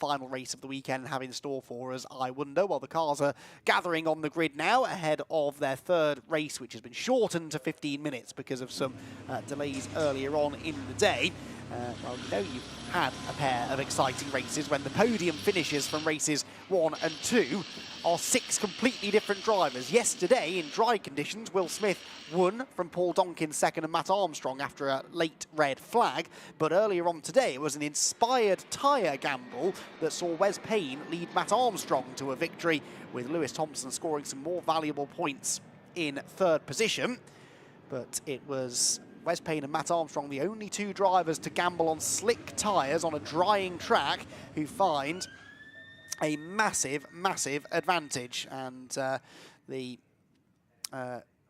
final race of the weekend have in store for us, I wonder? Well, the cars are gathering on the grid now ahead of their third race, which has been shortened to 15 minutes because of some delays earlier on in the day. Well, you know you've had a pair of exciting races when the podium finishes from races 1 and 2 are 6 completely different drivers. Yesterday, in dry conditions, Will Smith won from Paul Donkin second and Matt Armstrong after a late red flag. But earlier on today, it was an inspired tyre gamble that saw Wes Payne lead Matt Armstrong to a victory, with Lewis Thompson scoring some more valuable points in third position. But it was Wes Payne and Matt Armstrong, the only 2 drivers to gamble on slick tyres on a drying track, who find a massive, massive advantage. And the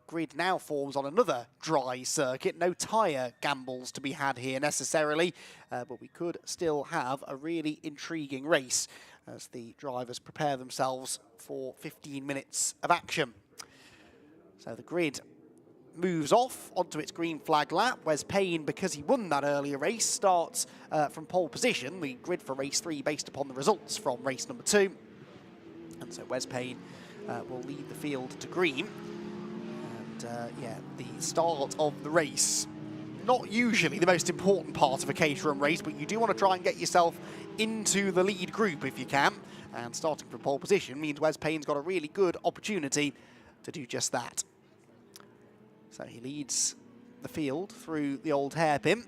grid now forms on another dry circuit. No tyre gambles to be had here necessarily, but we could still have a really intriguing race as the drivers prepare themselves for 15 minutes of action. So the grid moves off onto its green flag lap. Wes Payne, because he won that earlier race, starts from pole position. The grid for race 3 based upon the results from race number 2. And so Wes Payne will lead the field to green. And yeah, the start of the race, not usually the most important part of a Caterham race, but you do want to try and get yourself into the lead group if you can. And starting from pole position means Wes Payne's got a really good opportunity to do just that. So he leads the field through the old hairpin.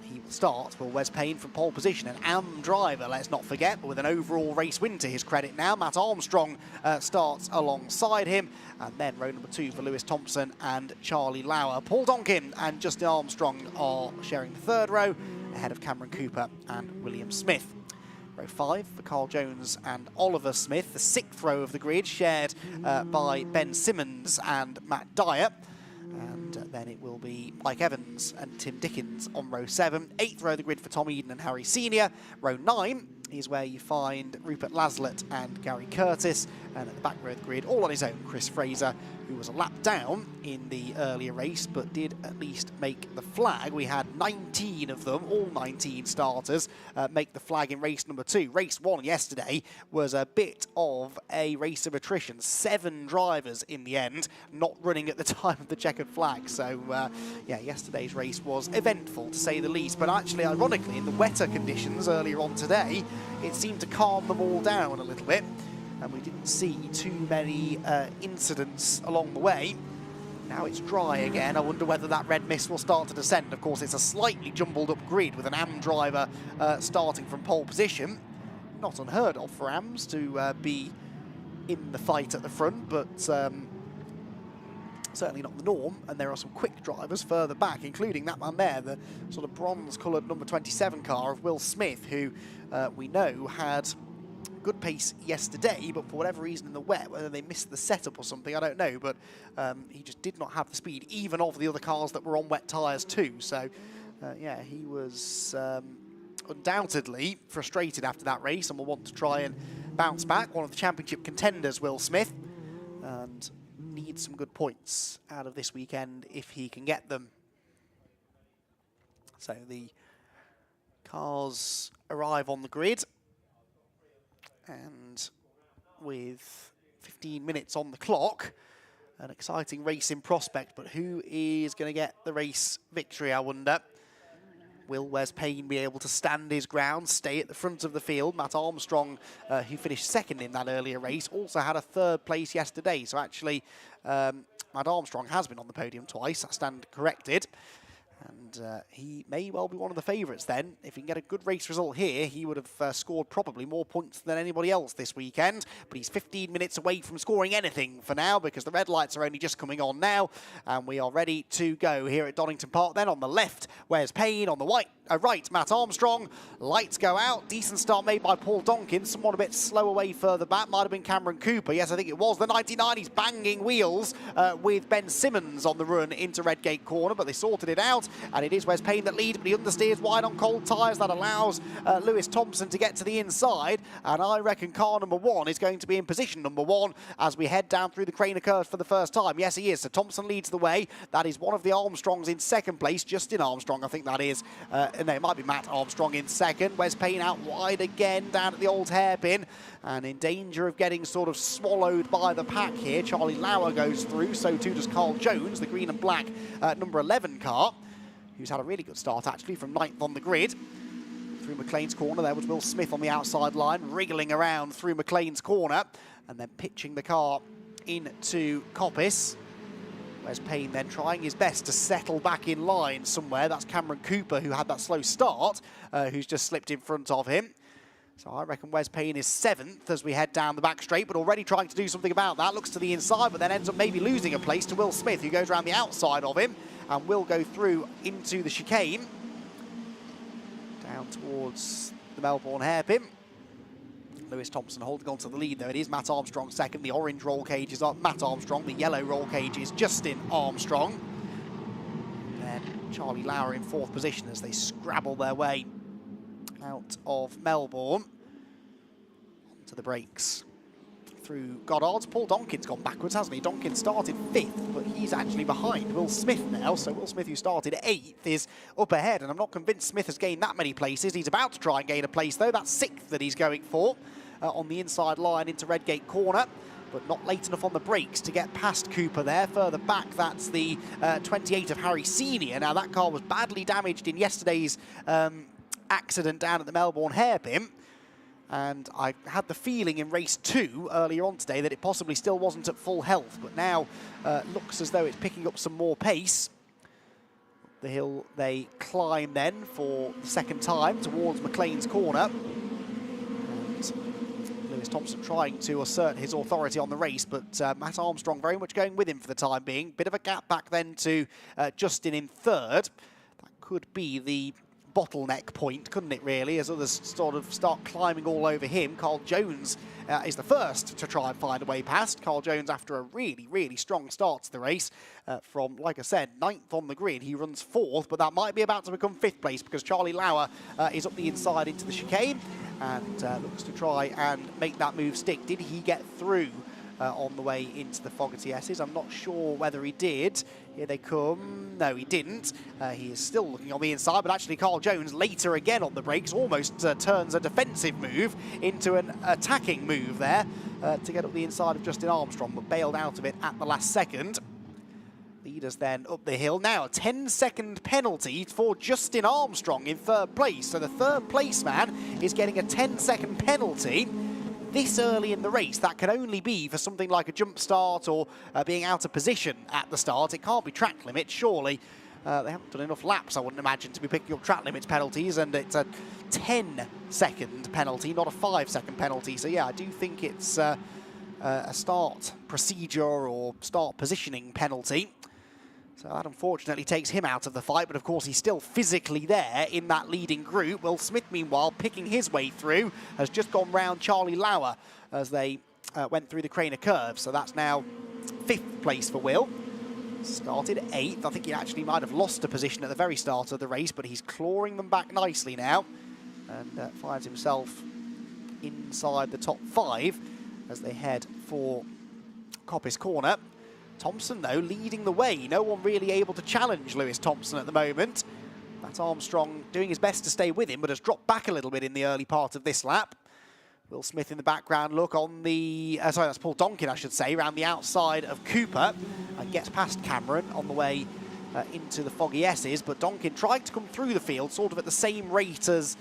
He will start for Wes Payne from pole position, an AM driver, let's not forget, but with an overall race win to his credit now. Matt Armstrong starts alongside him, and then row number 2 for Lewis Thompson and Charlie Lauer. Paul Donkin and Justin Armstrong are sharing the third row, ahead of Cameron Cooper and William Smith. Row 5 for Carl Jones and Oliver Smith, the 6th row of the grid, shared by Ben Simmons and Matt Dyer. And then it will be Mike Evans and Tim Dickens on row 7. 8th row of the grid for Tom Eden and Harry Senior. Row 9 is where you find Rupert Laslett and Gary Curtis. And at the back row of the grid, all on his own, Chris Fraser, who was a lap down in the earlier race, but did at least make the flag. We had 19 of them, all 19 starters, make the flag in race number 2. Race 1 yesterday was a bit of a race of attrition. 7 drivers in the end, not running at the time of the checkered flag. So, yeah, yesterday's race was eventful, to say the least. But actually, ironically, in the wetter conditions earlier on today, it seemed to calm them all down a little bit. And we didn't see too many incidents along the way. Now it's dry again. I wonder whether that red mist will start to descend. Of course, it's a slightly jumbled up grid with an AM driver starting from pole position. Not unheard of for AMs to be in the fight at the front, but certainly not the norm. And there are some quick drivers further back, including that man there, the sort of bronze-coloured number 27 car of Will Smith, who we know had good pace yesterday, but for whatever reason in the wet, whether they missed the setup or something, I don't know, but he just did not have the speed, even of the other cars that were on wet tyres too. So, yeah, he was undoubtedly frustrated after that race and will want to try and bounce back. One of the championship contenders, Will Smith, and needs some good points out of this weekend if he can get them. So the cars arrive on the grid, and with 15 minutes on the clock, an exciting race in prospect. But who is going to get the race victory, I wonder? Will Wes Payne be able to stand his ground, stay at the front of the field? Matt Armstrong, who finished second in that earlier race, also had a third place yesterday. So actually, Matt Armstrong has been on the podium twice. I stand corrected. And he may well be one of the favourites then. If he can get a good race result here, he would have scored probably more points than anybody else this weekend. But he's 15 minutes away from scoring anything for now, because the red lights are only just coming on now. And we are ready to go here at Donington Park. Then on the left, Wes Payne. On the right, Matt Armstrong. Lights go out. Decent start made by Paul Donkin. Someone a bit slow away further back. Might have been Cameron Cooper. Yes, I think it was. The 99, he's banging wheels with Ben Simmons on the run into Redgate Corner, but they sorted it out. And it is Wes Payne that leads, but he understeers wide on cold tyres. That allows Lewis Thompson to get to the inside. And I reckon car number 1 is going to be in position number 1 as we head down through the Craner curve for the first time. Yes, he is. So Thompson leads the way. That is one of the Armstrongs in second place. Justin Armstrong, I think that is, no, it might be Matt Armstrong in second. Wes Payne out wide again down at the old hairpin and in danger of getting sort of swallowed by the pack here. Charlie Lauer goes through, so too does Carl Jones, the green and black number 11 car, who's had a really good start actually from 9th on the grid. Through McLean's corner, there was Will Smith on the outside line, wriggling around through McLean's corner and then pitching the car into Coppice. Wes Payne then trying his best to settle back in line somewhere. That's Cameron Cooper, who had that slow start, who's just slipped in front of him. So I reckon Wes Payne is 7th as we head down the back straight, but already trying to do something about that. Looks to the inside, but then ends up maybe losing a place to Will Smith, who goes around the outside of him and will go through into the chicane. Down towards the Melbourne hairpin. Lewis Thompson holding on to the lead, though. It is Matt Armstrong second. The orange roll cage is Matt Armstrong. The yellow roll cage is Justin Armstrong. And then Charlie Lauer in 4th position as they scrabble their way out of Melbourne. Onto the brakes. Through Goddard's. Paul Donkin's gone backwards, hasn't he? Donkin started 5th, but he's actually behind Will Smith now. So Will Smith, who started 8th, is up ahead, and I'm not convinced Smith has gained that many places. He's about to try and gain a place, though. That's 6th that he's going for on the inside line into Redgate corner, but not late enough on the brakes to get past Cooper there. Further back, that's the 28 of Harry Senior. Now, that car was badly damaged in yesterday's accident down at the Melbourne hairpin. And I had the feeling in race 2 earlier on today that it possibly still wasn't at full health, but now looks as though it's picking up some more pace. The hill they climb then for the second time towards McLean's corner. And Lewis Thompson trying to assert his authority on the race, but Matt Armstrong very much going with him for the time being. Bit of a gap back then to Justin in 3rd. That could be the bottleneck point, couldn't it really, as others sort of start climbing all over him. Carl Jones is the first to try and find a way past. Carl Jones, after a really strong start to the race, from, like I said, 9th on the grid, he runs 4th, but that might be about to become 5th place because Charlie Lauer is up the inside into the chicane and looks to try and make that move stick. Did he get through on the way into the Fogarty S's? I'm not sure whether he did. Here they come. No, he didn't. He is still looking on the inside, but actually Carl Jones later again on the brakes almost turns a defensive move into an attacking move there to get up the inside of Justin Armstrong, but bailed out of it at the last second. Leaders then up the hill. Now a 10-second penalty for Justin Armstrong in 3rd place. So the 3rd place man is getting a 10-second penalty this early in the race. That can only be for something like a jump start or being out of position at the start. It can't be track limits, surely. They haven't done enough laps, I wouldn't imagine, to be picking up track limits penalties, and it's a 10-second penalty, not a 5-second penalty. So yeah, I do think it's a start procedure or start positioning penalty. So that unfortunately takes him out of the fight, but of course he's still physically there in that leading group. Will Smith, meanwhile, picking his way through, has just gone round Charlie Lauer as they went through the Craner curve. So that's now 5th place for Will. Started 8th. I think he actually might have lost a position at the very start of the race, but he's clawing them back nicely now and finds himself inside the top 5 as they head for Coppice Corner. Thompson, though, leading the way. No one really able to challenge Lewis Thompson at the moment. Matt Armstrong doing his best to stay with him, but has dropped back a little bit in the early part of this lap. Will Smith in the background, look on the... sorry, that's Paul Donkin, I should say, around the outside of Cooper and gets past Cameron on the way into the Foggy S's, but Donkin tried to come through the field sort of at the same rate as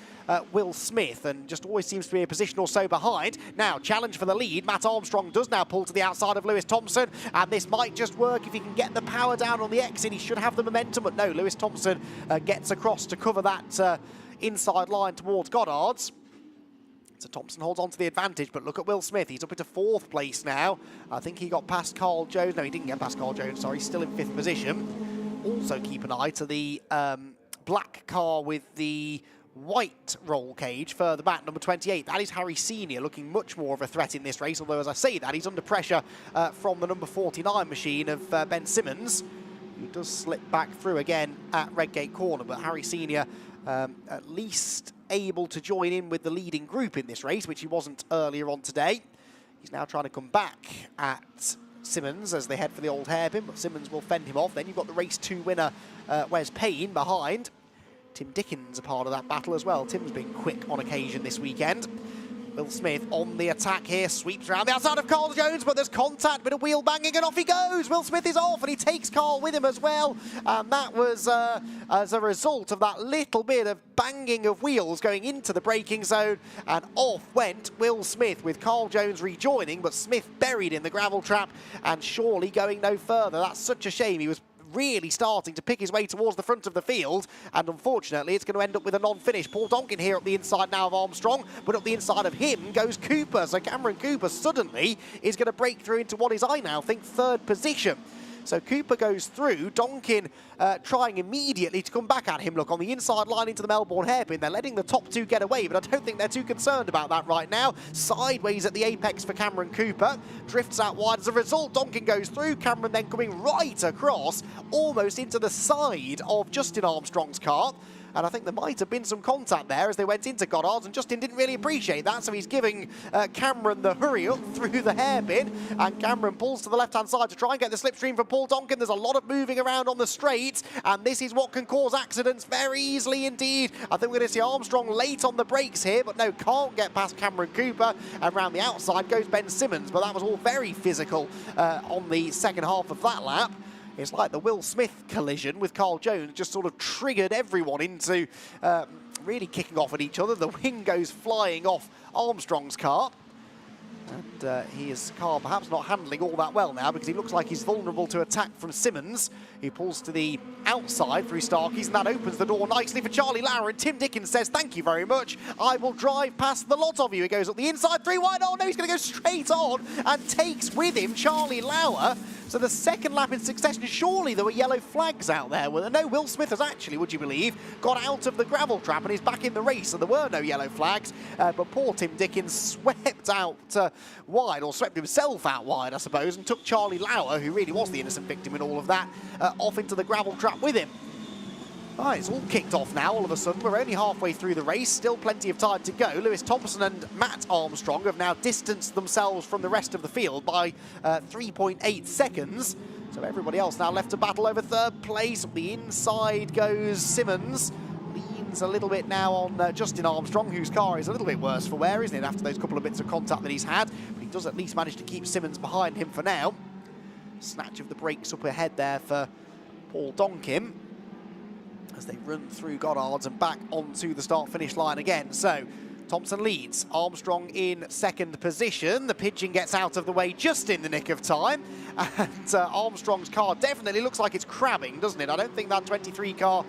Will Smith and just always seems to be a position or so behind. Now, challenge for the lead. Matt Armstrong does now pull to the outside of Lewis Thompson, and this might just work if he can get the power down on the exit. He should have the momentum, but no, Lewis Thompson gets across to cover that inside line towards Goddard's. So Thompson holds on to the advantage, but look at Will Smith. He's up into 4th place now. I think he got past Carl Jones. No, he didn't get past Carl Jones, sorry. Still in 5th position. Also keep an eye to the black car with the white roll cage further back, number 28. That is Harry Senior, looking much more of a threat in this race, although as I say that, he's under pressure from the number 49 machine of Ben Simmons, who does slip back through again at Redgate Corner, but Harry Senior at least able to join in with the leading group in this race, which he wasn't earlier on today. He's now trying to come back at Simmons as they head for the old hairpin, but Simmons will fend him off. Then you've got the race 2 winner, Wes Payne, behind. Tim Dickens a part of that battle as well. Tim's been quick on occasion this weekend. Will Smith on the attack here, sweeps around the outside of Carl Jones, but there's contact, bit of wheel banging, and off he goes. Will Smith is off, and he takes Carl with him as well. And that was as a result of that little bit of banging of wheels going into the braking zone, and off went Will Smith with Carl Jones rejoining, but Smith buried in the gravel trap and surely going no further. That's such a shame. He was really starting to pick his way towards the front of the field, and unfortunately it's going to end up with a non-finish. Paul Donkin here up the inside now of Armstrong, but up the inside of him goes Cooper, so Cameron Cooper suddenly is going to break through into what is, I now think, third position. So Cooper goes through, Donkin trying immediately to come back at him. Look, on the inside line into the Melbourne hairpin, they're letting the top two get away, but I don't think they're too concerned about that right now. Sideways at the apex for Cameron Cooper, drifts out wide as a result. Donkin goes through, Cameron then coming right across, almost into the side of Justin Armstrong's car. And I think there might have been some contact there as they went into Goddard's, and Justin didn't really appreciate that, so he's giving Cameron the hurry up through the hairpin, and Cameron pulls to the left-hand side to try and get the slipstream for Paul Donkin. There's a lot of moving around on the straight, and this is what can cause accidents very easily indeed. I think we're going to see Armstrong late on the brakes here, but no, can't get past Cameron Cooper, and round the outside goes Ben Simmons, but that was all very physical on the second half of that lap. It's like the Will Smith collision with Carl Jones just sort of triggered everyone into really kicking off at each other. The wing goes flying off Armstrong's car. And his car perhaps not handling all that well now, because he looks like he's vulnerable to attack from Simmons, who pulls to the outside through Starkeys, and that opens the door nicely for Charlie Lauer. And Tim Dickens says, thank you very much, I will drive past the lot of you. He goes up the inside, 3 wide. Oh no, he's going to go straight on and takes with him Charlie Lauer. So the second lap in succession, surely there were yellow flags out there. Well, no, Will Smith has actually, would you believe, got out of the gravel trap and is back in the race, so there were no yellow flags. But poor Tim Dickens swept out wide, or swept himself out wide, I suppose, and took Charlie Lauer, who really was the innocent victim in all of that, off into the gravel trap with him. Right, it's all kicked off now, all of a sudden. We're only halfway through the race, still plenty of time to go. Lewis Thompson and Matt Armstrong have now distanced themselves from the rest of the field by 3.8 seconds. So everybody else now left to battle over third place. Up the inside goes Simmons. Leans a little bit now on Justin Armstrong, whose car is a little bit worse for wear, isn't it, after those couple of bits of contact that he's had. But he does at least manage to keep Simmons behind him for now. Snatch of the brakes up ahead there for Paul Donkin as they run through Goddard's and back onto the start-finish line again. So Thompson leads, Armstrong in second position. The pigeon gets out of the way just in the nick of time, and Armstrong's car definitely looks like it's crabbing, doesn't it? I don't think that 23 car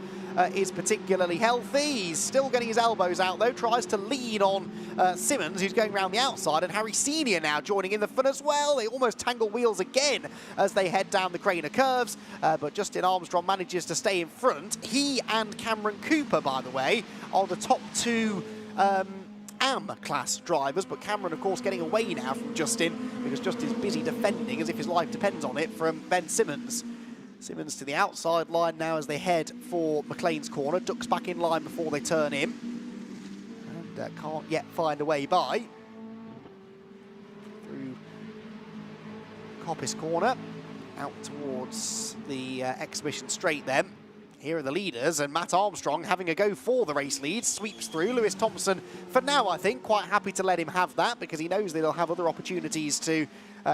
is particularly healthy. He's still getting his elbows out though, tries to lean on Simmons, who's going around the outside, and Harry Senior now joining in the fun as well. They almost tangle wheels again as they head down the Craner curves, but Justin Armstrong manages to stay in front. He and Cameron Cooper, by the way, are the top two AM-class drivers, but Cameron, of course, getting away now from Justin because Justin's busy defending as if his life depends on it from Ben Simmons. Simmons to the outside line now as they head for McLean's corner. Ducks back in line before they turn in. And can't yet find a way by. Through Coppice corner. Out towards the exhibition straight then. Here are the leaders, and Matt Armstrong having a go for the race lead. Sweeps through. Lewis Thompson, for now, I think, quite happy to let him have that because he knows that he'll have other opportunities to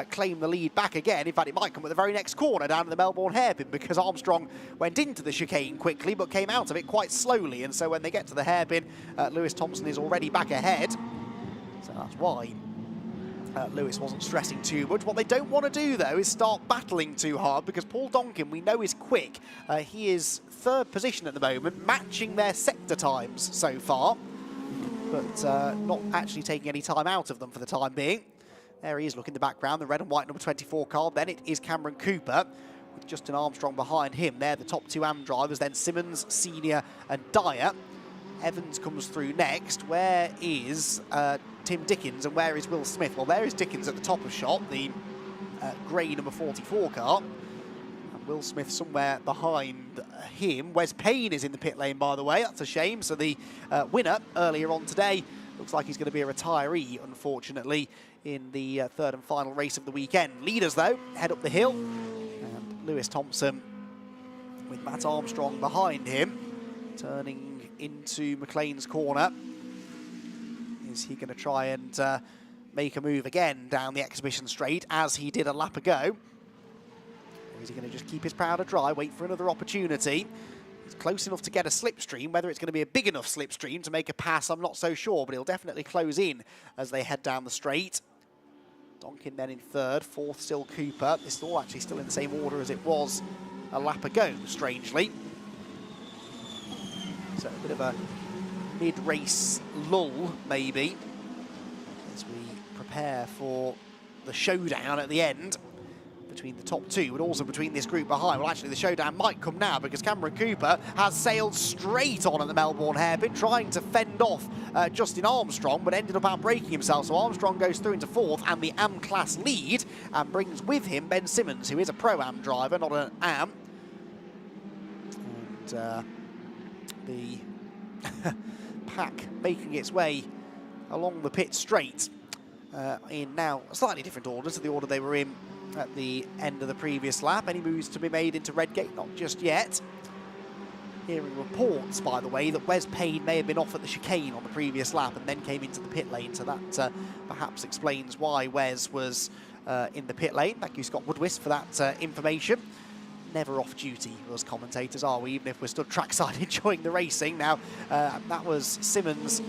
claim the lead back again. In fact, it might come at the very next corner down to the Melbourne hairpin because Armstrong went into the chicane quickly but came out of it quite slowly. And so when they get to the hairpin, Lewis Thompson is already back ahead. So that's why Lewis wasn't stressing too much. What they don't want to do, though, is start battling too hard because Paul Donkin, we know, is quick. He is third position at the moment, matching their sector times so far, but not actually taking any time out of them for the time being. There he is, look in the background, the red and white number 24 car. Then it is Cameron Cooper, with Justin Armstrong behind him. They're the top two AM drivers, then Simmons, Senior and Dyer. Evans comes through next. Where is Tim Dickens and where is Will Smith? Well, there is Dickens at the top of shot, the grey number 44 car. And Will Smith somewhere behind him. Wes Payne is in the pit lane, by the way. That's a shame. So the winner earlier on today looks like he's going to be a retiree, unfortunately, in the third and final race of the weekend. Leaders, though, head up the hill. And Lewis Thompson with Matt Armstrong behind him, turning into McLean's corner. Is he going to try and make a move again down the exhibition straight as he did a lap ago? Or is he going to just keep his powder dry, wait for another opportunity? He's close enough to get a slipstream. Whether it's going to be a big enough slipstream to make a pass, I'm not so sure, but he'll definitely close in as they head down the straight. Donkin then in third, fourth still Cooper. This is all actually still in the same order as it was a lap ago, strangely. So a bit of a mid-race lull, maybe, as we prepare for the showdown at the end between the top two, but also between this group behind. Well, actually, the showdown might come now because Cameron Cooper has sailed straight on at the Melbourne Hairpin, trying to fend off Justin Armstrong, but ended up outbraking himself. So Armstrong goes through into fourth and the AM class lead and brings with him Ben Simmons, who is a Pro-Am driver, not an AM. And the pack making its way along the pit straight in now a slightly different order to the order they were in at the end of the previous lap. Any moves to be made into Redgate? Not just yet. Hearing reports, by the way, that Wes Payne may have been off at the chicane on the previous lap and then came into the pit lane, so that perhaps explains why Wes was in the pit lane. Thank you, Scott Woodwist, for that information. Never off duty, us commentators, are we, even if we're stood trackside enjoying the racing. Now, that was Simmons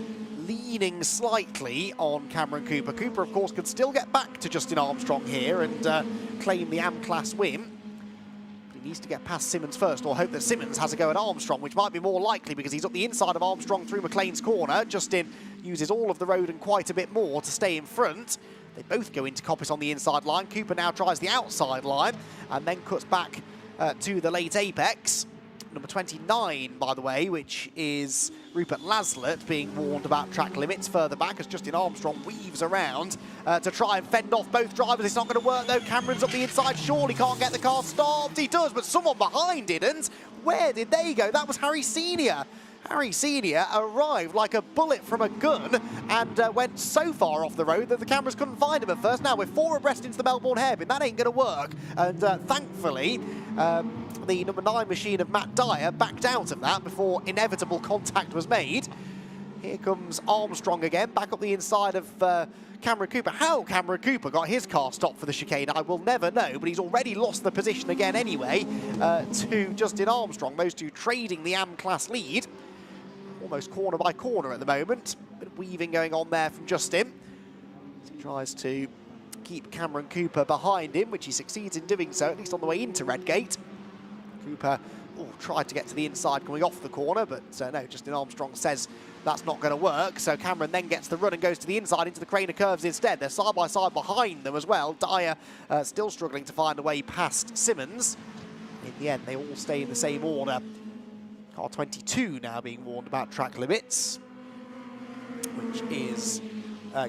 leaning slightly on Cameron Cooper. Cooper, of course, could still get back to Justin Armstrong here and claim the AM class win. But he needs to get past Simmons first, or hope that Simmons has a go at Armstrong, which might be more likely because he's up the inside of Armstrong through McLean's corner. Justin uses all of the road and quite a bit more to stay in front. They both go into Coppice on the inside line. Cooper now tries the outside line and then cuts back to the late apex. Number 29, by the way, which is Rupert Laslett, being warned about track limits further back as Justin Armstrong weaves around to try and fend off both drivers. It's not going to work, though. Cameron's up the inside. Surely can't get the car stopped. He does, but someone behind didn't. Where did they go? That was Harry Senior. Harry Senior arrived like a bullet from a gun and went so far off the road that the cameras couldn't find him at first. Now we're 4 abreast into the Melbourne Hairpin. That ain't going to work. And thankfully, the number 9 machine of Matt Dyer backed out of that before inevitable contact was made. Here comes Armstrong again, back up the inside of Cameron Cooper. How Cameron Cooper got his car stopped for the chicane, I will never know, but he's already lost the position again anyway to Justin Armstrong. Those two trading the AM class lead. Almost corner by corner at the moment. Bit of weaving going on there from Justin. As he tries to keep Cameron Cooper behind him, which he succeeds in doing so, at least on the way into Redgate. Cooper tried to get to the inside coming off the corner, but no, Justin Armstrong says that's not going to work. So Cameron then gets the run and goes to the inside into the Craner curves instead. They're side by side behind them as well. Dyer still struggling to find a way past Simmons. In the end, they all stay in the same order. Car 22 now being warned about track limits, which is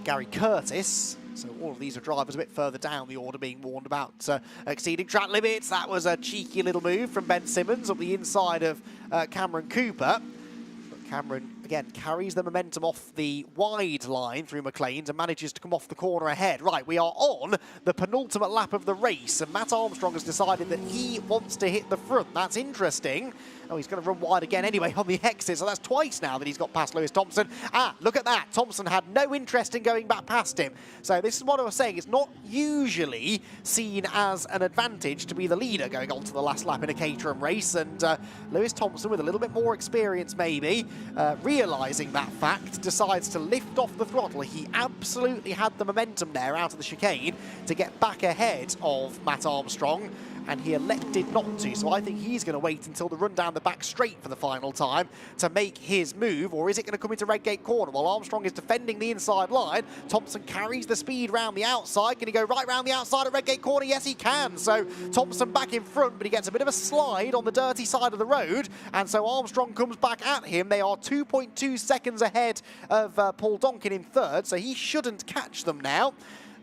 Gary Curtis. So all of these are drivers a bit further down the order being warned about exceeding track limits. That was a cheeky little move from Ben Simmons up the inside of Cameron Cooper. But Cameron, again, carries the momentum off the wide line through McLean's and manages to come off the corner ahead. Right, we are on the penultimate lap of the race, and Matt Armstrong has decided that he wants to hit the front. That's interesting. Oh, he's going to run wide again anyway on the exit, so that's twice now that he's got past Lewis Thompson. Ah, look at that. Thompson had no interest in going back past him. So this is what I was saying. It's not usually seen as an advantage to be the leader going on to the last lap in a Caterham race, and Lewis Thompson, with a little bit more experience maybe, realising that fact, decides to lift off the throttle. He absolutely had the momentum there out of the chicane to get back ahead of Matt Armstrong, and he elected not to. So I think he's going to wait until the run down the back straight for the final time to make his move, or is it going to come into Redgate corner? While Armstrong is defending the inside line, Thompson carries the speed round the outside. Can he go right round the outside at Redgate corner? Yes, he can. So Thompson back in front, but he gets a bit of a slide on the dirty side of the road, and so Armstrong comes back at him. They are 2.2 seconds ahead of Paul Donkin in third, so he shouldn't catch them now.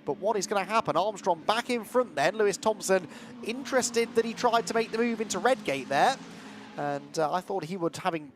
But what is going to happen? Armstrong back in front then. Lewis Thompson interested that he tried to make the move into Redgate there. And I thought he would, having,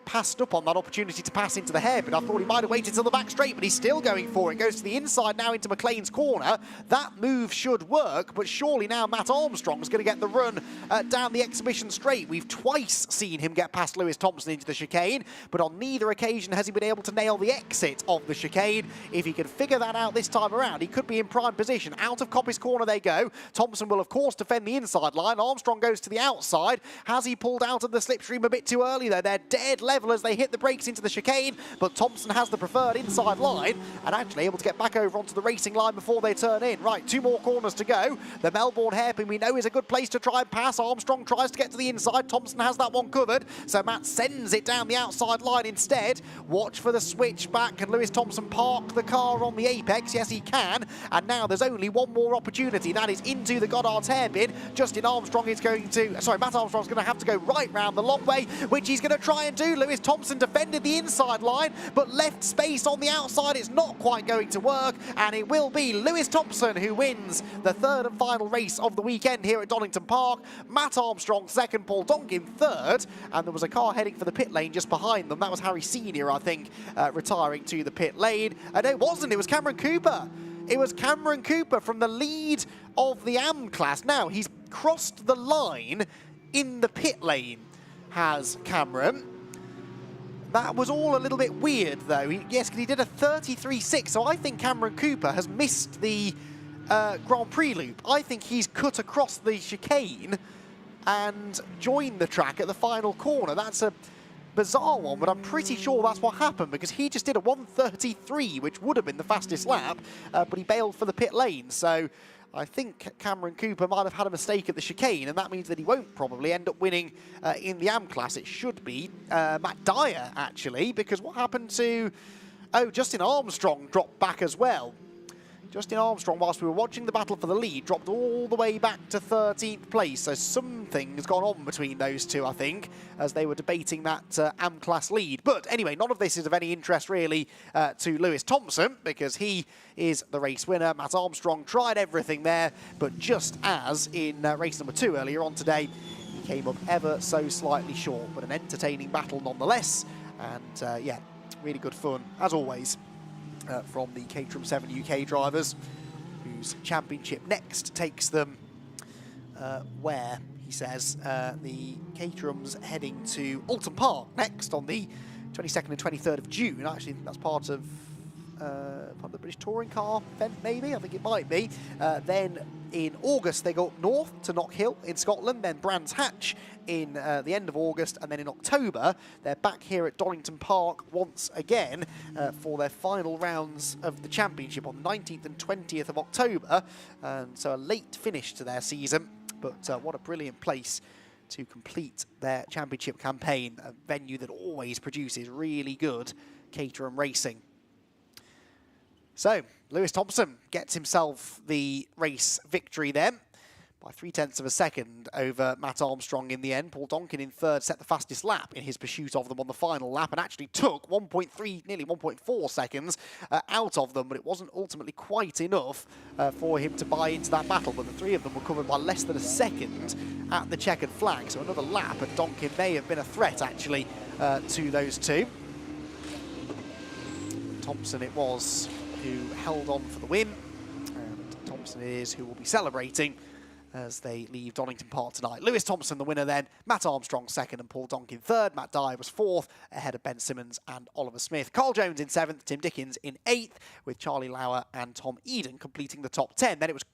passed up on that opportunity to pass into the hairpin. I thought he might have waited till the back straight, but he's still going for it. Goes to the inside now into McLean's corner. That move should work, but surely now Matt Armstrong's going to get the run down the exhibition straight. We've twice seen him get past Lewis Thompson into the chicane, but on neither occasion has he been able to nail the exit of the chicane. If he can figure that out this time around, he could be in prime position. Out of Coppice's corner they go. Thompson will, of course, defend the inside line. Armstrong goes to the outside. Has he pulled out of the slipstream a bit too early, though? They're dead level as they hit the brakes into the chicane, but Thompson has the preferred inside line and actually able to get back over onto the racing line before they turn in. Right, 2 more corners to go. The Melbourne hairpin we know is a good place to try and pass. Armstrong tries to get to the inside. Thompson has that one covered, so Matt sends it down the outside line instead. Watch for the switch back. Can Lewis Thompson park the car on the apex? Yes, he can. And now there's only one more opportunity. That is into the Goddard's hairpin. Matt Armstrong's going to have to go right round the long way, which he's going to try and do. Lewis Thompson defended the inside line, but left space on the outside. It's not quite going to work, and it will be Lewis Thompson who wins the third and final race of the weekend here at Donington Park. Matt Armstrong second, Paul Donkin third, and there was a car heading for the pit lane just behind them. That was Harry Senior, I think, retiring to the pit lane. No, it wasn't. It was Cameron Cooper. It was Cameron Cooper from the lead of the AM class. Now, he's crossed the line in the pit lane, has Cameron. That was all a little bit weird, though. Yes, because he did a 33.6, so I think Cameron Cooper has missed the Grand Prix loop. I think he's cut across the chicane and joined the track at the final corner. That's a bizarre one, but I'm pretty sure that's what happened, because he just did a 1:33, which would have been the fastest lap, but he bailed for the pit lane. So I think Cameron Cooper might have had a mistake at the chicane, and that means that he won't probably end up winning in the AM class. It should be Matt Dyer, actually, because what happened to... Oh, Justin Armstrong dropped back as well. Justin Armstrong, whilst we were watching the battle for the lead, dropped all the way back to 13th place. So something's gone on between those two, I think, as they were debating that AM class lead. But anyway, none of this is of any interest really to Lewis Thompson, because he is the race winner. Matt Armstrong tried everything there, but just as in race number 2 earlier on today, he came up ever so slightly short. But an entertaining battle nonetheless, and yeah, really good fun as always. From the Caterham 7 UK drivers, whose championship next takes them where, he says, the Caterham's heading to Alton Park next on the 22nd and 23rd of June. Actually, that's part of the British Touring Car event, maybe? I think it might be. Then in August, they go up north to Knockhill in Scotland, then Brands Hatch in the end of August, and then in October, they're back here at Donington Park once again for their final rounds of the championship on the 19th and 20th of October. And so a late finish to their season, but what a brilliant place to complete their championship campaign, a venue that always produces really good Caterham racing. So, Lewis Thompson gets himself the race victory then by 0.3 of a second over Matt Armstrong in the end. Paul Donkin in third set the fastest lap in his pursuit of them on the final lap, and actually took 1.3, nearly 1.4 seconds out of them, but it wasn't ultimately quite enough for him to buy into that battle. But the three of them were covered by less than a second at the checkered flag, so another lap, and Donkin may have been a threat actually to those two. Thompson it was who held on for the win, and Thompson it is who will be celebrating as they leave Donington Park tonight. Lewis Thompson the winner then, Matt Armstrong second and Paul Donkin third. Matt Dyer was fourth, ahead of Ben Simmons and Oliver Smith. Carl Jones in seventh, Tim Dickens in eighth, with Charlie Lauer and Tom Eden completing the top 10. Then it was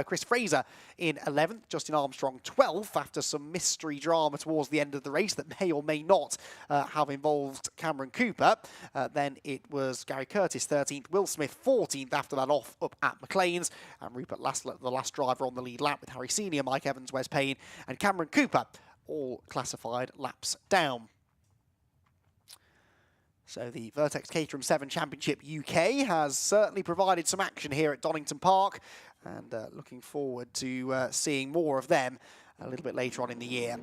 Chris Fraser in 11th, Justin Armstrong 12th, after some mystery drama towards the end of the race that may or may not have involved Cameron Cooper. Then it was Gary Curtis 13th, Will Smith 14th after that off up at McLean's, and Rupert Lasler, the last driver on the lead lap, with Harry Senior, Mike Evans, Wes Payne and Cameron Cooper, all classified laps down. So the Vertex Caterham 7 Championship UK has certainly provided some action here at Donington Park, and looking forward to seeing more of them a little bit later on in the year.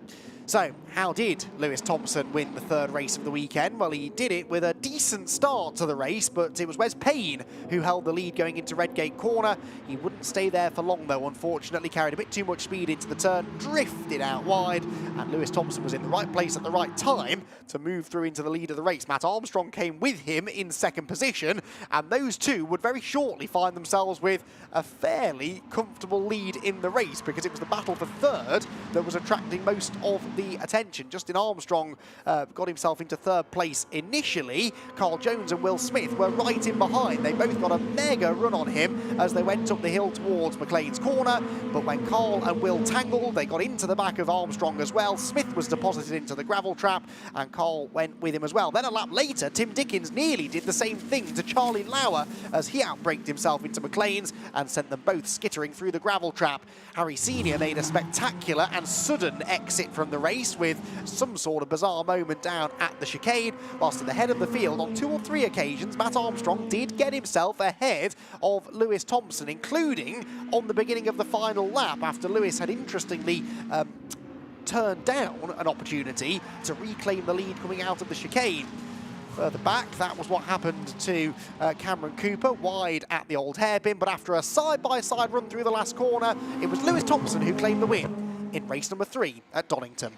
So, how did Lewis Thompson win the third race of the weekend? Well, he did it with a decent start to the race, but it was Wes Payne who held the lead going into Redgate Corner. He wouldn't stay there for long, though, unfortunately. Carried a bit too much speed into the turn, drifted out wide, and Lewis Thompson was in the right place at the right time to move through into the lead of the race. Matt Armstrong came with him in second position, and those two would very shortly find themselves with a fairly comfortable lead in the race, because it was the battle for third that was attracting most of the attention. Justin Armstrong got himself into third place initially. Carl Jones and Will Smith were right in behind. They both got a mega run on him as they went up the hill towards McLean's Corner, but when Carl and Will tangled, they got into the back of Armstrong as well. Smith was deposited into the gravel trap, and Carl went with him as well. Then a lap later, Tim Dickens nearly did the same thing to Charlie Lauer as he outbraked himself into McLean's and sent them both skittering through the gravel trap. Harry Senior made a spectacular and sudden exit from the race with some sort of bizarre moment down at the chicane, whilst at the head of the field on 2 or 3 occasions, Matt Armstrong did get himself ahead of Lewis Thompson, including on the beginning of the final lap, after Lewis had interestingly turned down an opportunity to reclaim the lead coming out of the chicane. Further back, that was what happened to Cameron Cooper, wide at the old hairpin, but after a side-by-side run through the last corner, it was Lewis Thompson who claimed the win in race number 3 at Donington.